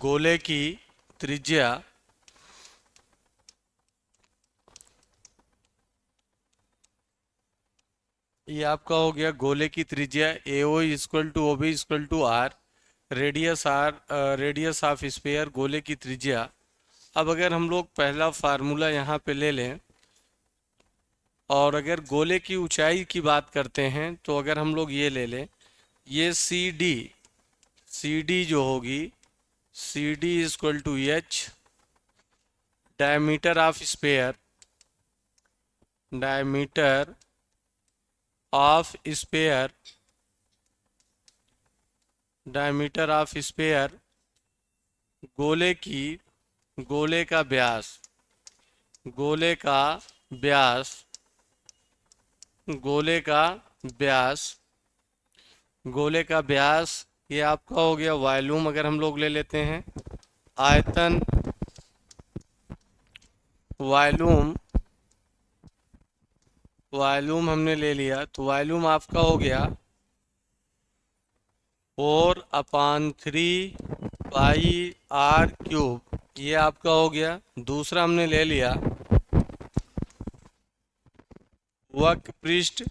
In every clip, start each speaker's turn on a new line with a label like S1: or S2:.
S1: गोले की त्रिज्या ये आपका हो गया गोले की त्रिज्या A O equal to O B equal to r, radius of sphere गोले की त्रिज्या। अब अगर हम लोग पहला फार्मूला यहाँ पे ले लें और अगर गोले की ऊंचाई की बात करते हैं तो अगर हम लोग ये ले लें, ये सी डी जो होगी, C D equal to H diameter of sphere, diameter of sphere, diameter of sphere गोले की, गोले का व्यास, गोले का व्यास, गोले का व्यास, गोले का व्यास ये आपका हो गया वॉल्यूम। अगर हम लोग ले लेते हैं आयतन, वॉल्यूम, वॉल्यूम हमने ले लिया तो वॉल्यूम आपका हो गया 4/3 पाई आर क्यूब, ये आपका हो गया। दूसरा हमने ले लिया वक्र पृष्ठ,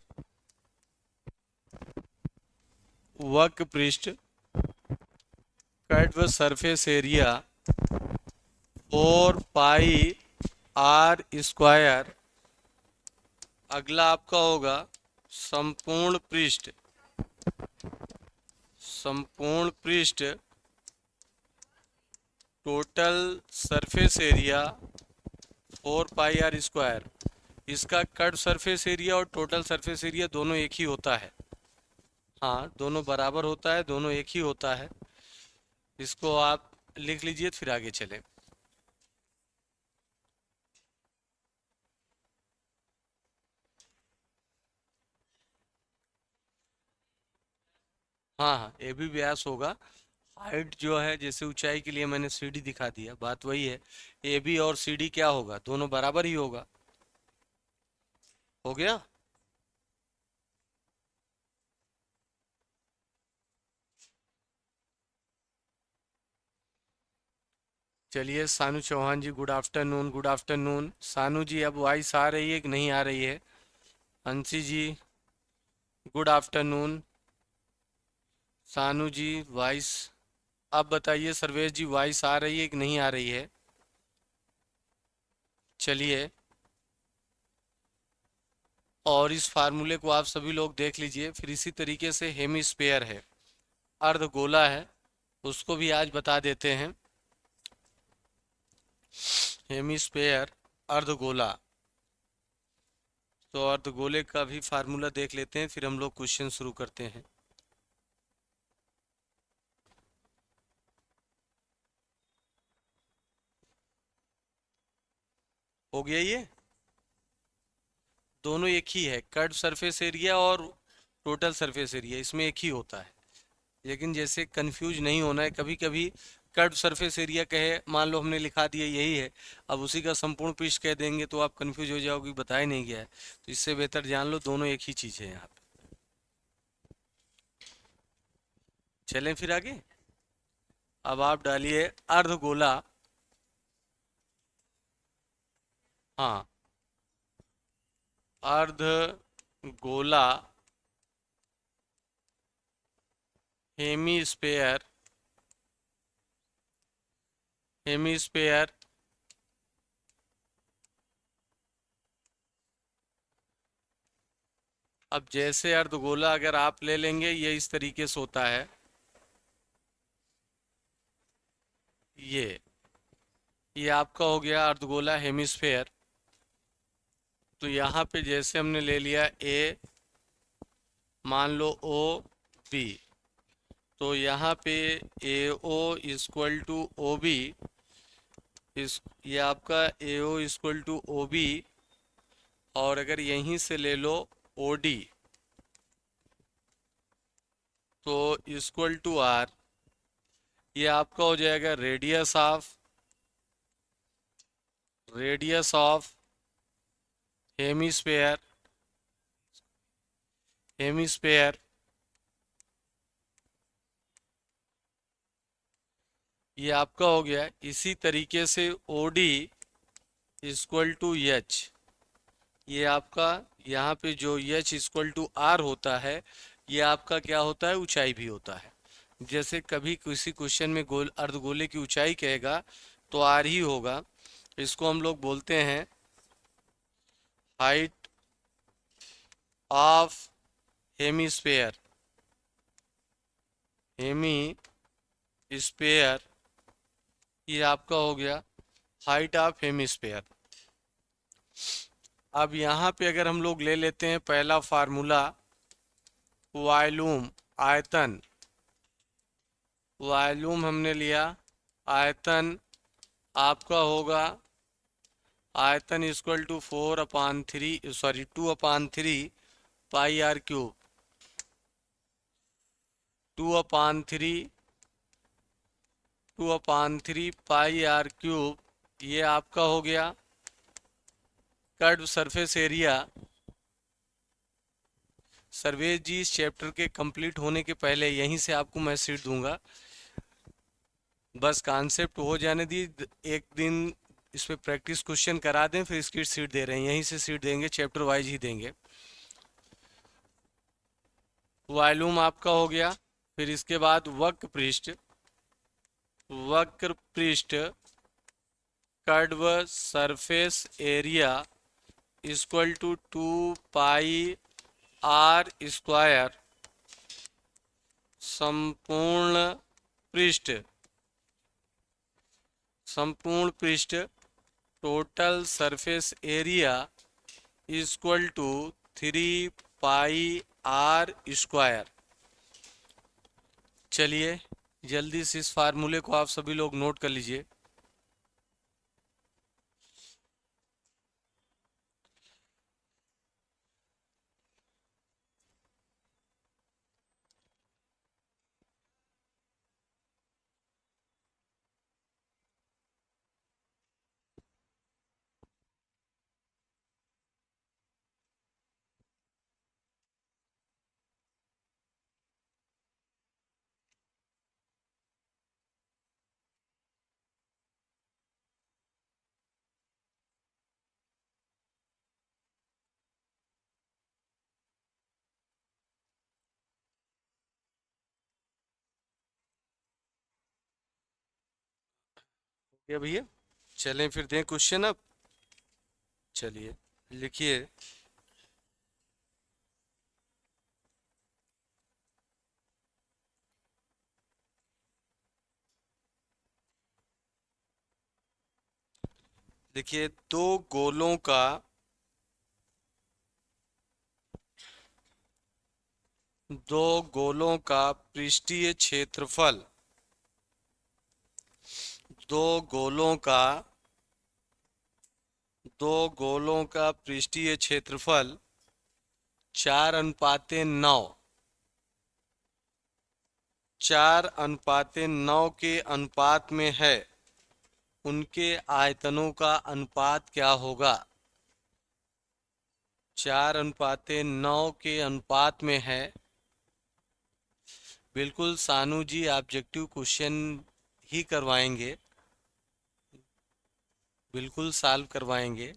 S1: वक्र पृष्ठ curve surface area 4 pi r square. अगला आपका होगा संपूर्ण पृष्ठ, संपूर्ण पृष्ठ total surface area 4 pi r square. इसका कर्व सरफेस एरिया और टोटल सरफेस एरिया दोनों एक ही होता है, हाँ दोनों बराबर होता है, दोनों एक ही होता है। इसको आप लिख लीजिए फिर आगे चलें। हाँ हाँ, ए भी व्यास होगा। हाइट जो है जैसे ऊंचाई के लिए मैंने सी डी दिखा दिया, बात वही है। ए बी और सी डी क्या होगा, दोनों बराबर ही होगा। हो गया। चलिए सानू चौहान जी, good afternoon, good afternoon. Sanu ji अब वॉइस आ रही है कि नहीं आ रही है? अंशी जी good afternoon. Sanu ji voice, आप बताइए सर्वेश जी वॉइस आ रही है कि नहीं आ रही है? चलिए, और इस फार्मूले को आप सभी लोग देख लीजिए। फिर इसी तरीके से हेमिस्फेयर है, अर्धगोला है, उसको भी आज बता देते हैं। हेमिस्फेयर अर्धगोला, तो अर्धगोले का भी फार्मूला देख लेते हैं, फिर हम लोग क्वेश्चन शुरू करते हैं। हो गया ये, दोनों एक ही है, कर्व सरफेस एरिया और टोटल सरफेस एरिया इसमें एक ही होता है। लेकिन जैसे कंफ्यूज नहीं होना है, कभी कभी कर्व सरफेस एरिया कहे, मान लो हमने लिखा दिया यही है, अब उसी का संपूर्ण पृष्ठ कह देंगे तो आप कंफ्यूज हो जाओगे, बताया नहीं गया है। तो इससे बेहतर जान लो दोनों एक ही चीज़ है यहाँ पे। चलें फिर आगे। अब आप डालिए अर्धगोला, हाँ अर्धगोला हेमिस्फेयर, हेमिस्फेयर अब जैसे अर्धगोला अगर आप ले लेंगे ये इस तरीके से होता है, ये आपका हो गया अर्धगोला हेमिस्फेयर। तो यहाँ पे जैसे हमने ले लिया ए, मान लो ओ बी, तो यहाँ पे A O equal to O B, इस ये आपका A O equal to O B, और अगर यहीं से ले लो ओ डी तो इक्वल टू आर, ये आपका हो जाएगा रेडियस ऑफ हेमिस्फेयर, हेमिस्फेयर ये आपका हो गया। इसी तरीके से OD इक्वल टू एच, ये आपका यहाँ पे जो एच इक्वल टू आर होता है, ये आपका क्या होता है, ऊंचाई भी होता है। जैसे कभी किसी क्वेश्चन में गोल अर्धगोले की ऊंचाई कहेगा तो आर ही होगा। इसको हम लोग बोलते हैं height of hemisphere. Hemisphere, ये आपका हो गया हाइट ऑफ हेमीस्फेयर। अब यहाँ पे अगर हम लोग ले लेते हैं पहला फार्मूला, वॉल्यूम आयतन। वॉल्यूम हमने लिया, आयतन आपका होगा, आयतन equal to 2/3 pi r cube. 2/3 pi r cube, ये आपका हो गया curve surface area. Sarvesh ji, इस चैप्टर के कंप्लीट होने के पहले यहीं से आपको मैं सीट दूंगा, बस कॉन्सेप्ट हो जाने दी। एक दिन इस पे प्रैक्टिस क्वेश्चन करा दें, फिर इसकी सीट दे रहे हैं, यहीं से सीट देंगे, चैप्टर वाइज ही देंगे। वॉल्यूम आपका हो गया। फिर इसके बाद वक्र पृष्ठ, वक्र पृष्ठ curve surface area equal to 2πr²। संपूर्ण पृष्ठ, संपूर्ण पृष्ठ total surface area equal to 3πr²। चलिए जल्दी से इस फार्मूले को आप सभी लोग नोट कर लीजिए। क्या भैया, चलें फिर दें क्वेश्चन अब। चलिए लिखिए। देखिए, दो गोलों का पृष्ठीय क्षेत्रफल, दो गोलों का दो गोलों का पृष्ठीय क्षेत्रफल 4:9, 4:9 के अनुपात में है। उनके आयतनों का अनुपात क्या होगा? 4:9 के अनुपात में है। बिल्कुल सानू जी, ऑब्जेक्टिव क्वेश्चन ही करवाएंगे, बिल्कुल सॉल्व करवाएंगे।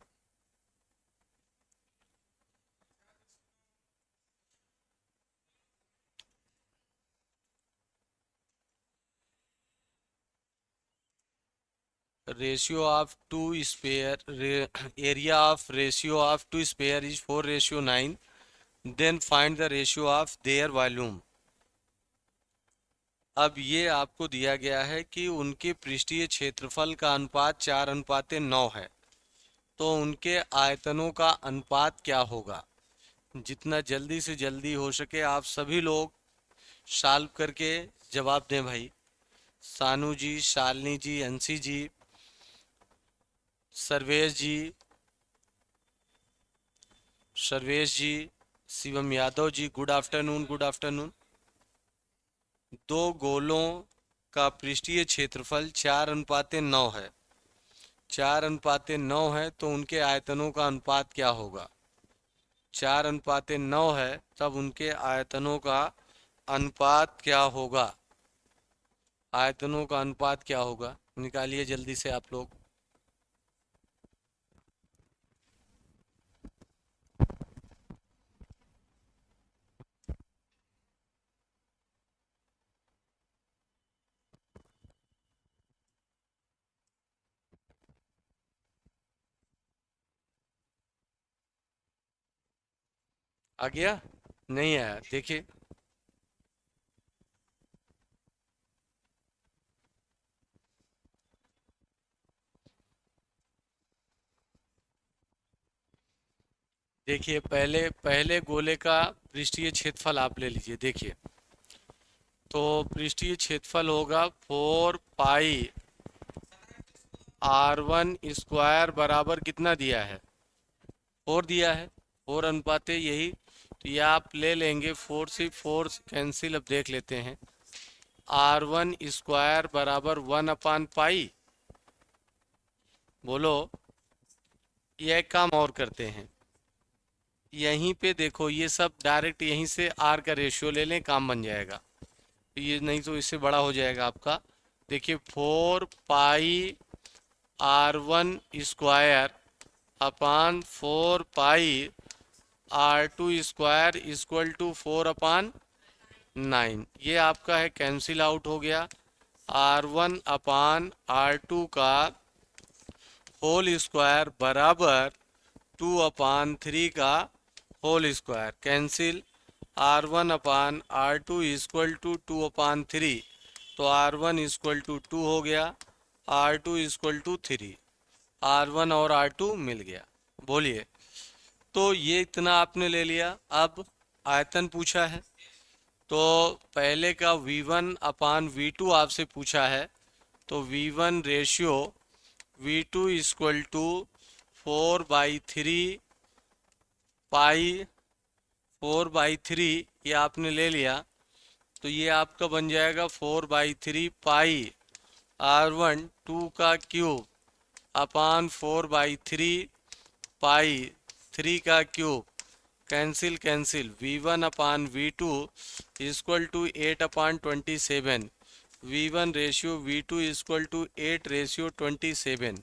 S1: Ratio of two sphere, area of ratio of two sphere is 4:9। Then find the ratio of their volume. अब ये आपको दिया गया है कि उनके पृष्ठीय क्षेत्रफल का अनुपात 4:9 है, तो उनके आयतनों का अनुपात क्या होगा? जितना जल्दी से जल्दी हो सके आप सभी लोग सॉल्व करके जवाब दें भाई। सानू जी, शालिनी जी, अंशी जी, सर्वेश जी, सर्वेश जी, Shivam Yadav ji, good afternoon, good afternoon. दो गोलों का पृष्ठीय क्षेत्रफल 4:9 है, 4:9 है, तो उनके आयतनों का अनुपात क्या होगा? 4:9 है, तब उनके आयतनों का अनुपात क्या होगा? आयतनों का अनुपात क्या होगा, निकालिए जल्दी से आप लोग। आ गया? नहीं आया, देखिए। देखिए पहले पहले गोले का पृष्ठीय क्षेत्रफल आप ले लीजिए, देखिए। तो पृष्ठीय क्षेत्रफल होगा 4 पाई r1 स्क्वायर बराबर कितना दिया है, 4 दिया है, 4 अनुपाते यही। तो ये आप ले लेंगे, 4 से कैंसिल, अब देख लेते हैं। r1 स्क्वायर बराबर 1/पाई। बोलो। ये एक काम और करते हैं, यहीं पे देखो, ये सब डायरेक्ट यहीं से r का रेशियो ले लें, काम बन जाएगा। ये नहीं तो इससे बड़ा हो जाएगा आपका। देखिए 4 pi r1 square upon 4 pi r2 square equal to 4/9। ये आपका है, कैंसिल आउट हो गया। r1/r2 का होल स्क्वायर बराबर 2/3 का whole square, cancel. r1/r2 equal to 2/3, तो r1 इक्वल टू 2 हो गया, r2 इक्वल टू 3। r1 और r2 मिल गया। बोलिए। तो ये इतना आपने ले लिया। अब आयतन पूछा है, तो पहले का v1/v2 आपसे पूछा है, तो v1 ratio v2 equal to 4/3 पाई, 4/3 ये आपने ले लिया। तो ये आपका बन जाएगा 4/3 पाई r1 2 का क्यूब अपान 4/3 पाई 3 का cube, cancel cancel. v1/v2 equal to 8/27। v1 ratio v2 equal to 8/27।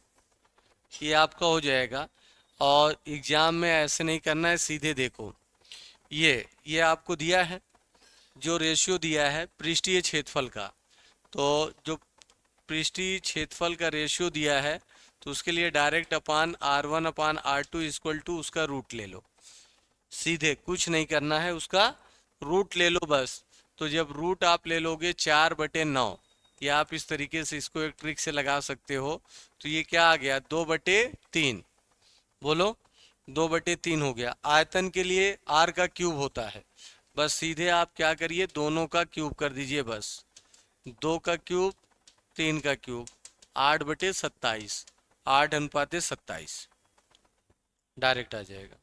S1: ये आपका हो जाएगा। और एग्जाम में ऐसे नहीं करना है, सीधे देखो। ये आपको दिया है, जो रेशियो दिया है पृष्ठीय क्षेत्रफल का, तो जो पृष्ठीय क्षेत्रफल का रेशियो दिया है, तो उसके लिए डायरेक्ट r1/r2 इक्वल टू उसका रूट ले लो। सीधे कुछ नहीं करना है, उसका रूट ले लो बस। तो जब रूट आप ले लोगे 4/9, ये आप इस तरीके से इसको एक ट्रिक से लगा सकते हो। तो ये क्या आ गया, 2/3। बोलो। 2/3 हो गया। आयतन के लिए r का क्यूब होता है, बस सीधे आप क्या करिए, दोनों का क्यूब कर दीजिए बस। 2 का क्यूब, 3 का क्यूब, 8/27, 8/27 डायरेक्ट आ जाएगा।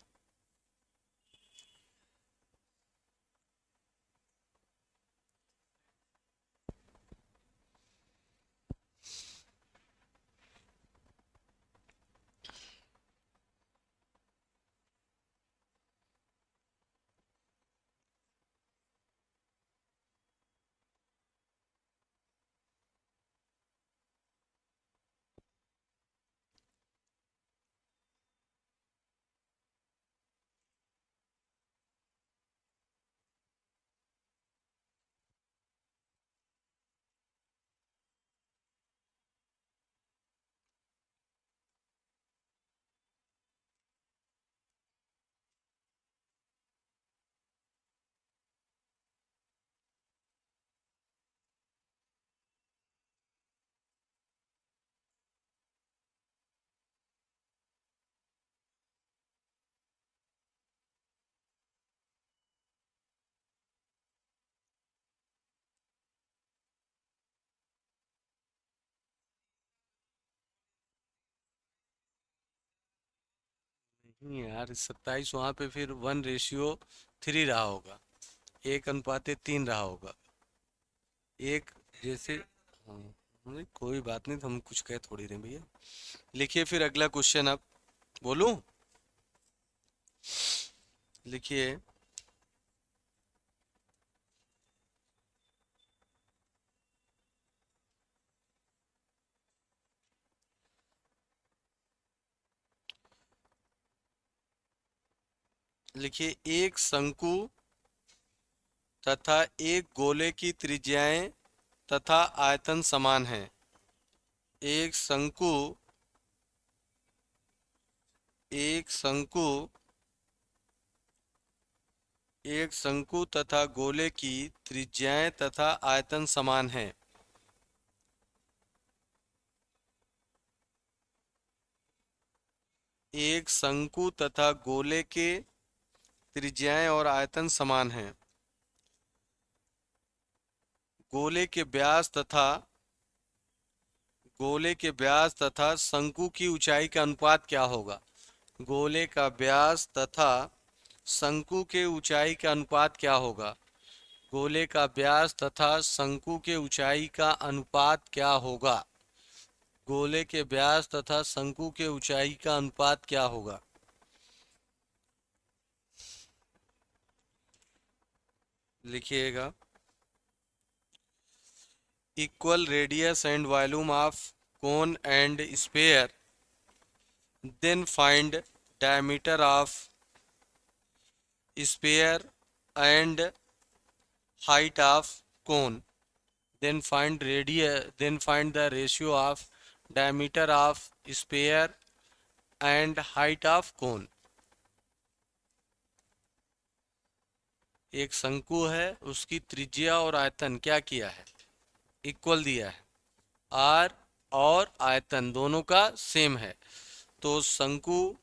S1: नहीं यार, 27 वहां पे फिर 1/3 रहा होगा, 1/3 रहा होगा। एक जैसे, हाँ, नहीं कोई बात नहीं, तो हम कुछ कह थोड़ी रहे भैया। लिखिए फिर अगला क्वेश्चन अब। बोलूं? लिखिए। लिखिए एक शंकु तथा एक गोले की त्रिज्याएं तथा आयतन समान है। एक शंकु एक शंकु एक शंकु तथा गोले की त्रिज्याएं तथा आयतन समान है। एक शंकु तथा गोले के त्रिज्याएं और आयतन समान है। गोले के व्यास तथा शंकु की ऊंचाई का अनुपात क्या होगा? गोले का व्यास तथा शंकु के ऊंचाई का अनुपात क्या होगा? गोले का व्यास तथा शंकु के ऊंचाई का अनुपात क्या होगा? गोले के व्यास तथा शंकु के ऊंचाई का अनुपात क्या होगा? लिखिएगा। Equal radius and volume of cone and sphere, then find diameter of sphere and height of cone, then find the ratio of diameter of sphere and height of cone। एक शंकु है, उसकी त्रिज्या और आयतन क्या किया है? इक्वल दिया है। आर और आयतन दोनों का सेम है, तो शंकु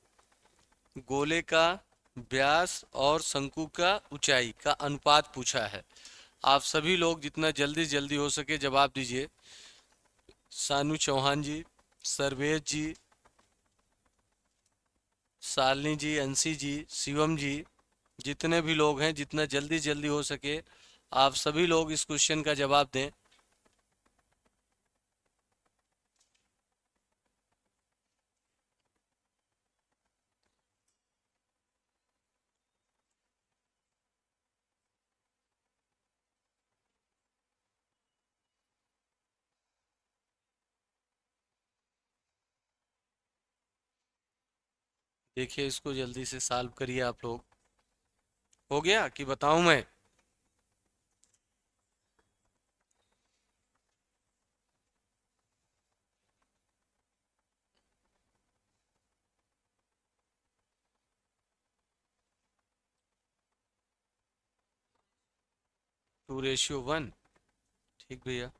S1: गोले का व्यास और शंकु का ऊंचाई का अनुपात पूछा है। आप सभी लोग जितना जल्दी जल्दी हो सके जवाब दीजिए। सानू चौहान जी, सर्वेश जी, शालिनी जी, अंशी जी, शिवम जी, जितने भी लोग हैं जितना जल्दी जल्दी हो सके आप सभी लोग इस क्वेश्चन का जवाब दें। देखिए इसको जल्दी से सॉल्व करिए आप लोग। हो गया कि बताऊं मैं? Two ratio one. ठीक भैया,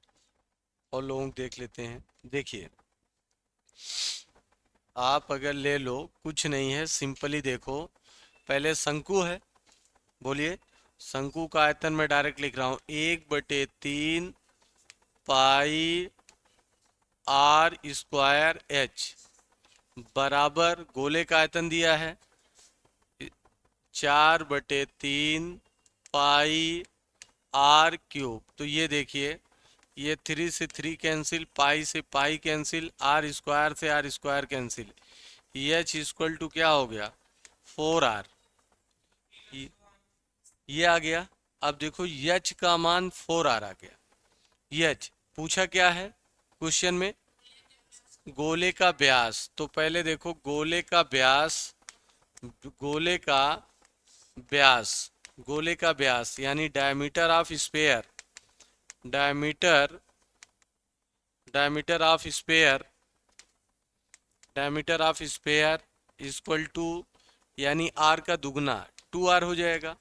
S1: और लोग देख लेते हैं। देखिए आप अगर ले लो, कुछ नहीं है, सिंपली देखो। पहले शंकु है, बोलिए। शंकु का आयतन मैं डायरेक्ट लिख रहा हूं, 1/3 पाई आर स्क्वायर एच बराबर गोले का आयतन दिया है 4/3 पाई आर क्यूब। तो ये देखिए, ये 3 से 3 कैंसिल, पाई से pi cancel, r square cancel. H equal to क्या हो गया? 4r। ये आ गया। अब देखो एच का मान 4r आ गया। एच पूछा क्या है क्वेश्चन में? गोले का व्यास। तो पहले देखो गोले का व्यास गोले का व्यास यानी diameter of sphere, diameter diameter of sphere diameter of sphere equal to, यानी आर का दुगना 2r हो जाएगा,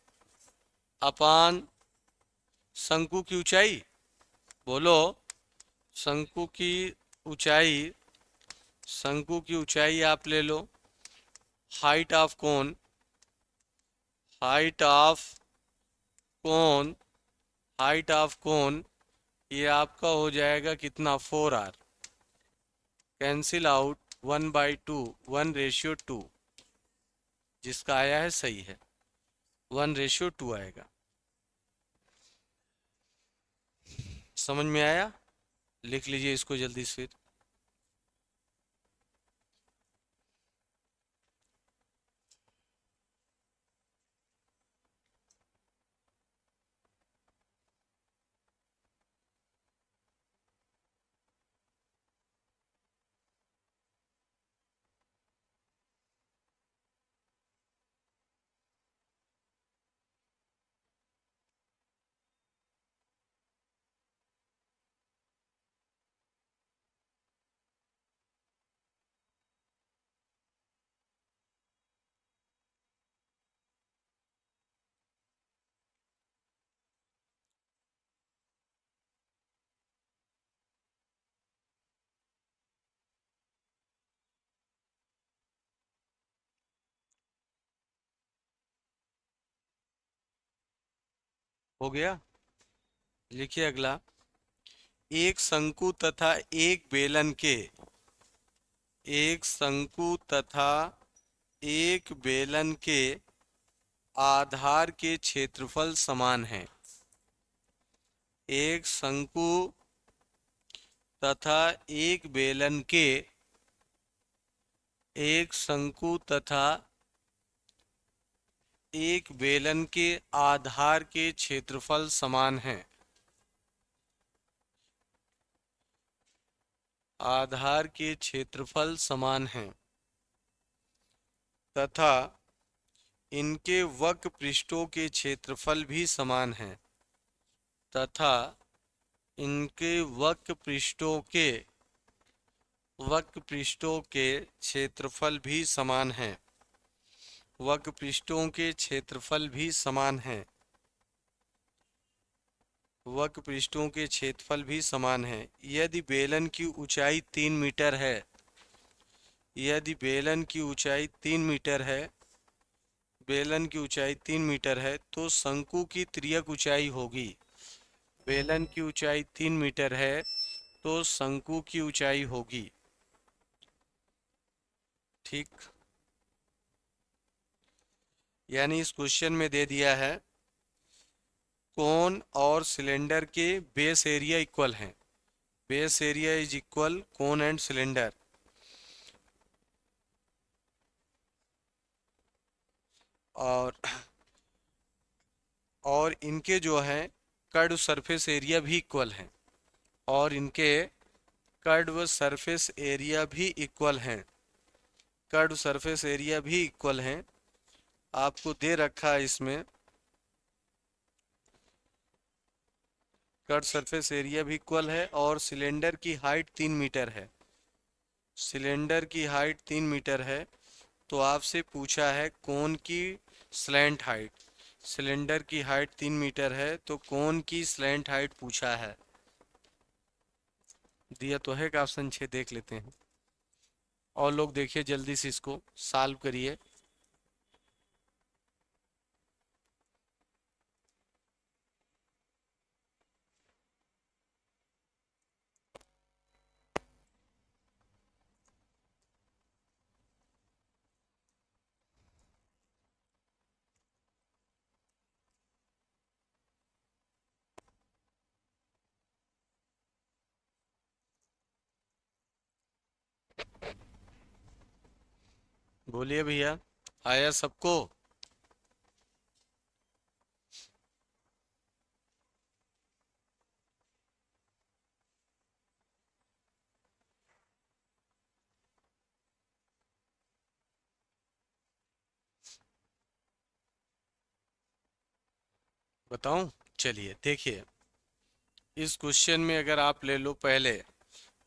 S1: अपान शंकु की ऊंचाई। बोलो, शंकु की ऊंचाई शंकु की ऊंचाई आप ले लो। Height of cone height of cone height of cone ये आपका हो जाएगा कितना? 4r। कैंसिल आउट 1/2, 1:2, जिसका आया है सही है, 1:2 आएगा। समझ में आया? लिख लीजिए इसको जल्दी से। हो गया। लिखिए अगला। एक शंकु तथा एक बेलन के एक शंकु तथा एक बेलन के आधार के क्षेत्रफल समान है। एक शंकु तथा एक बेलन के एक शंकु तथा एक बेलन के आधार के क्षेत्रफल समान है। आधार के क्षेत्रफल समान है तथा इनके वक्र पृष्ठों के क्षेत्रफल भी समान है। तथा इनके वक्र पृष्ठों के क्षेत्रफल भी समान है। वक्र पृष्ठों के क्षेत्रफल भी समान है। वक्र पृष्ठों के क्षेत्रफल भी समान है। यदि बेलन की ऊंचाई 3 मीटर है, यदि बेलन की ऊंचाई 3 मीटर है, बेलन की ऊंचाई 3 मीटर है तो शंकु की तिर्यक ऊंचाई होगी। बेलन की ऊंचाई 3 मीटर है तो शंकु की ऊंचाई होगी। ठीक, यानी इस क्वेश्चन में दे दिया है कोन और सिलेंडर के बेस एरिया इक्वल हैं। Base area is equal cone and cylinder. और इनके जो है कर्व सरफेस एरिया भी इक्वल हैं। और इनके कर्व सरफेस एरिया भी इक्वल हैं। कर्व सरफेस एरिया भी इक्वल हैं। आपको दे रखा है इसमें कर्व सरफेस एरिया भी इक्वल है और सिलेंडर की हाइट 3 मीटर है। सिलेंडर की हाइट 3 मीटर है तो आपसे पूछा है कोन की स्लैंट हाइट। सिलेंडर की हाइट 3 मीटर है तो कोन की स्लैंट हाइट पूछा है। दिया तो है कि ऑप्शन 6 देख लेते हैं। और लोग देखिए जल्दी से इसको सॉल्व करिए। बोलिए भैया, आया सबको? बताऊं? चलिए देखिए, इस क्वेश्चन में अगर आप ले लो पहले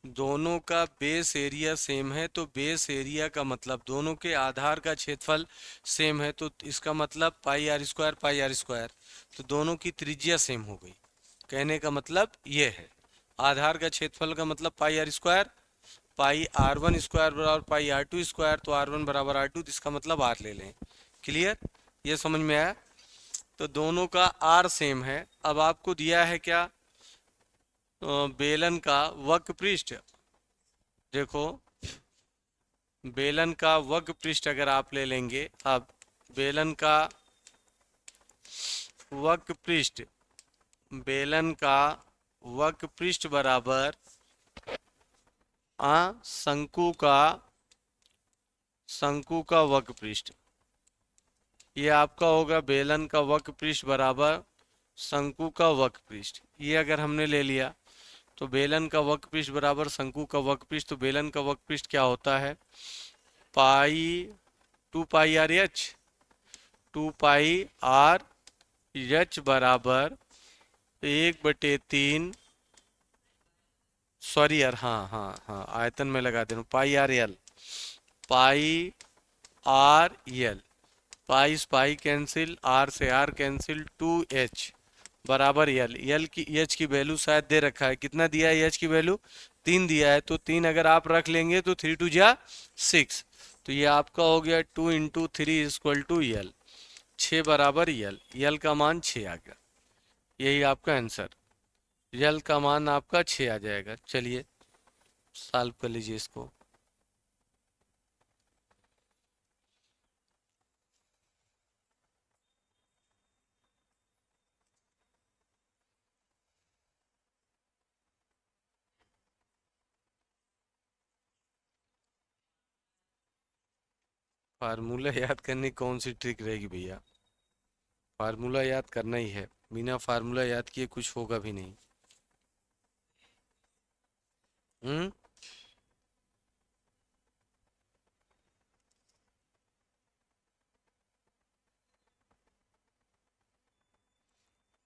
S1: दोनों का बेस एरिया सेम है तो बेस एरिया का मतलब दोनों के आधार का क्षेत्रफल सेम है तो इसका मतलब पाई आर स्क्वायर। तो दोनों की त्रिज्या सेम हो गई। कहने का मतलब ये है आधार का क्षेत्रफल का मतलब pi r square. Pi r one square बराबर पाई आर टू स्क्वायर, तो आर वन बराबर आर टू, तो इसका मतलब आर ले लें। क्लियर? ये समझ में आया? तो दोनों का आर सेम है। अब आपको दिया है क्या? बेलन का वक्र पृष्ठ। देखो, बेलन का वक्र पृष्ठ अगर आप ले लेंगे, अब बेलन का वक्र पृष्ठ, बेलन का वक्र पृष्ठ बराबर शंकु का वक्र पृष्ठ। ये आपका होगा बेलन का वक्र पृष्ठ बराबर शंकु का वक्र पृष्ठ। ये अगर हमने ले लिया तो बेलन का वक्र पृष्ठ बराबर शंकु का वक्र पृष्ठ। तो बेलन का वक्र पृष्ठ क्या होता है? पाई 2 पाई आर एच, 2 पाई आर एच बराबर 1/3, सॉरी यार, हाँ आयतन में लगा दे रहा हूँ, पाई आर एल, पाई आर एल, पाई से पाई कैंसिल, आर से आर कैंसिल, 2h बराबर यल। यल की एच की वैल्यू शायद दे रखा है, कितना दिया है एच की वैल्यू? 3 दिया है। तो 3 अगर आप रख लेंगे तो 3 2 जा 6। तो ये आपका हो गया 2 × 3 = यल, 6 बराबर यल। यल का मान 6 आ गया। यही आपका आंसर। यल का मान आपका 6 आ जाएगा। चलिए सॉल्व कर लीजिए इसको। फार्मूला याद करने की कौन सी ट्रिक रहेगी भैया? फार्मूला याद करना ही है, बिना फार्मूला याद किए कुछ होगा भी नहीं। हम्म।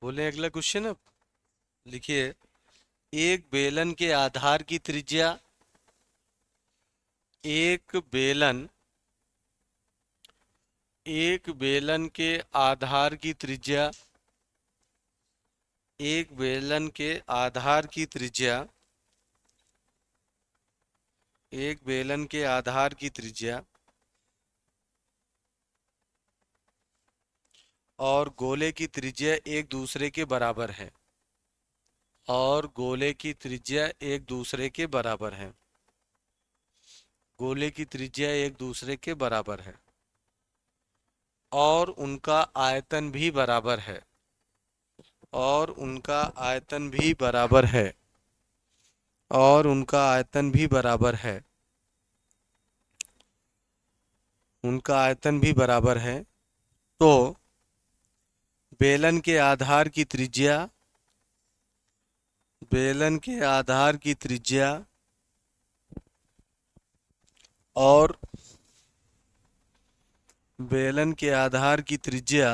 S1: बोले अगला क्वेश्चन अब। लिखिए, एक बेलन के आधार की त्रिज्या, एक बेलन एक बेलन के आधार की त्रिज्या, एक बेलन के आधार की त्रिज्या, एक बेलन के आधार की त्रिज्या और गोले की त्रिज्या एक दूसरे के बराबर है। और गोले की त्रिज्या एक दूसरे के बराबर है। गोले की त्रिज्या एक दूसरे के बराबर है और उनका आयतन भी बराबर है। और उनका आयतन भी बराबर है। और उनका आयतन भी बराबर है। उनका आयतन भी बराबर है। तो बेलन के आधार की त्रिज्या, बेलन के आधार की त्रिज्या और बेलन के आधार की त्रिज्या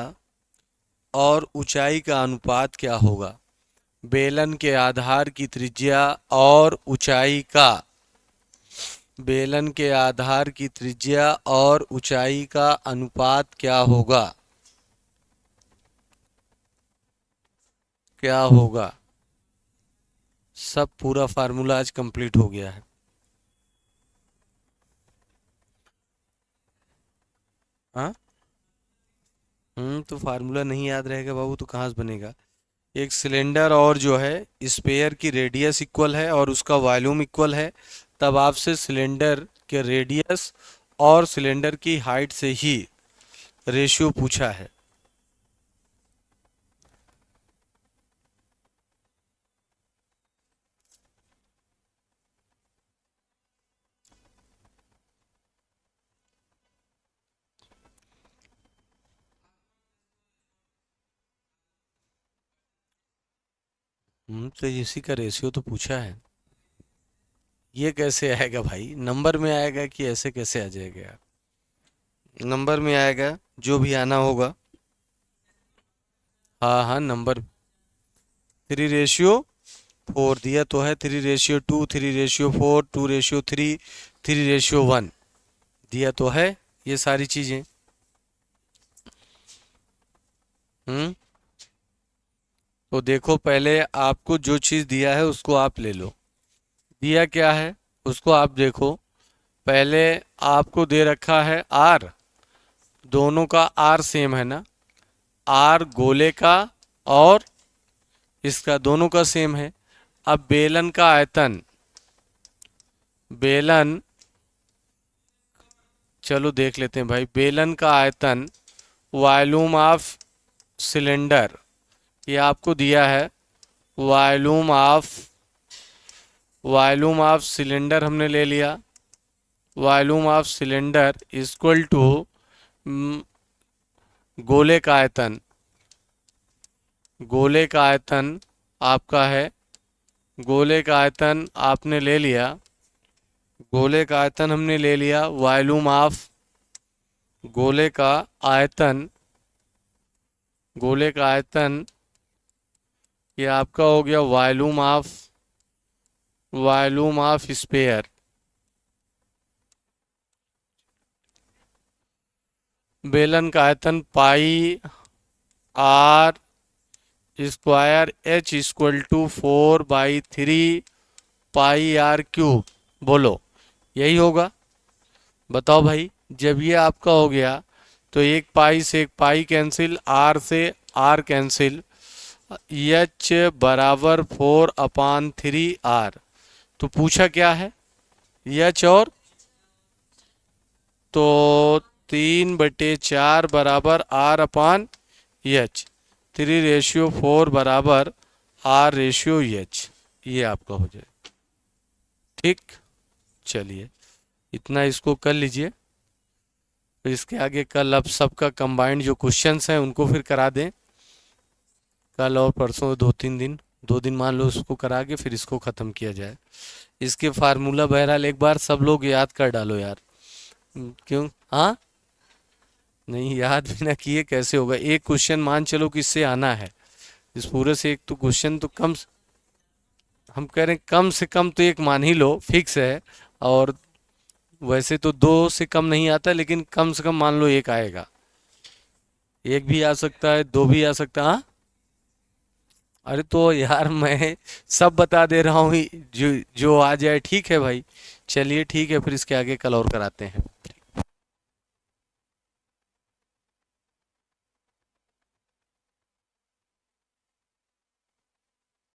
S1: और ऊंचाई का अनुपात क्या होगा? बेलन के आधार की त्रिज्या और ऊंचाई का, बेलन के आधार की त्रिज्या और ऊंचाई का अनुपात क्या होगा? क्या होगा? सब पूरा फार्मूला आज कंप्लीट हो गया है। हाँ। तो फार्मूला नहीं याद रहेगा बाबू तो कहाँ से बनेगा? एक सिलेंडर और जो है स्पेयर की रेडियस इक्वल है और उसका वॉल्यूम इक्वल है, तब आपसे सिलेंडर के रेडियस और सिलेंडर की हाइट से ही रेशियो पूछा है। तो इसी का रेशियो तो पूछा है। ये कैसे आएगा भाई? नंबर में आएगा कि ऐसे कैसे आ जाएगा यार? नंबर में आएगा, जो भी आना होगा। हाँ हाँ, नंबर। 3:4 दिया तो है, 3:2, 3:4, 2:3, 3:1 दिया तो है ये सारी चीजें। हम्म। तो देखो, पहले आपको जो चीज दिया है उसको आप ले लो। दिया क्या है उसको आप देखो। पहले आपको दे रखा है आर, दोनों का आर सेम है ना? आर गोले का और इसका दोनों का सेम है। अब बेलन का आयतन, बेलन, चलो देख लेते हैं भाई। बेलन का आयतन, वॉल्यूम ऑफ सिलेंडर, ये आपको दिया है। वॉल्यूम ऑफ सिलेंडर हमने ले लिया। Volume of cylinder equal to गोले का आयतन। गोले का आयतन आपका है, गोले का आयतन आपने ले लिया। गोले का आयतन हमने ले लिया। वॉल्यूम ऑफ गोले का आयतन, गोले का आयतन ये आपका हो गया वॉल्यूम ऑफ स्पेयर। बेलन का आयतन pi r square h equal to 4/3 pi r cube. बोलो यही होगा? बताओ भाई। जब ये आपका हो गया तो एक पाई से एक पाई कैंसिल, आर से आर कैंसिल, एच बराबर 4/3 R। तो पूछा क्या है, एच और, तो 3/4 बराबर R/H, 3/4 बराबर R/H, ये आपका हो जाए। ठीक, चलिए इतना इसको कर लीजिए। तो इसके आगे कल अब सबका कंबाइंड जो क्वेश्चंस हैं उनको फिर करा दें, कल और परसों 2-3 दिन, 2 दिन मान लो उसको करा के फिर इसको ख़त्म किया जाए। इसके फार्मूला बहरहाल एक बार सब लोग याद कर डालो यार। क्यों, हाँ, नहीं याद भी ना किए कैसे होगा। एक क्वेश्चन मान चलो कि इससे आना है, इस पूरे से एक तो क्वेश्चन तो हम कह रहे हैं कम से कम तो एक मान ही लो, फिक्स है। और वैसे तो 2 से कम नहीं आता, लेकिन कम से कम मान लो एक आएगा, एक भी आ सकता है, 2 भी आ सकता है। हाँ, अरे तो यार मैं सब बता दे रहा हूँ, जो जो आ जाए। ठीक है भाई, चलिए ठीक है, फिर इसके आगे कल और कराते हैं।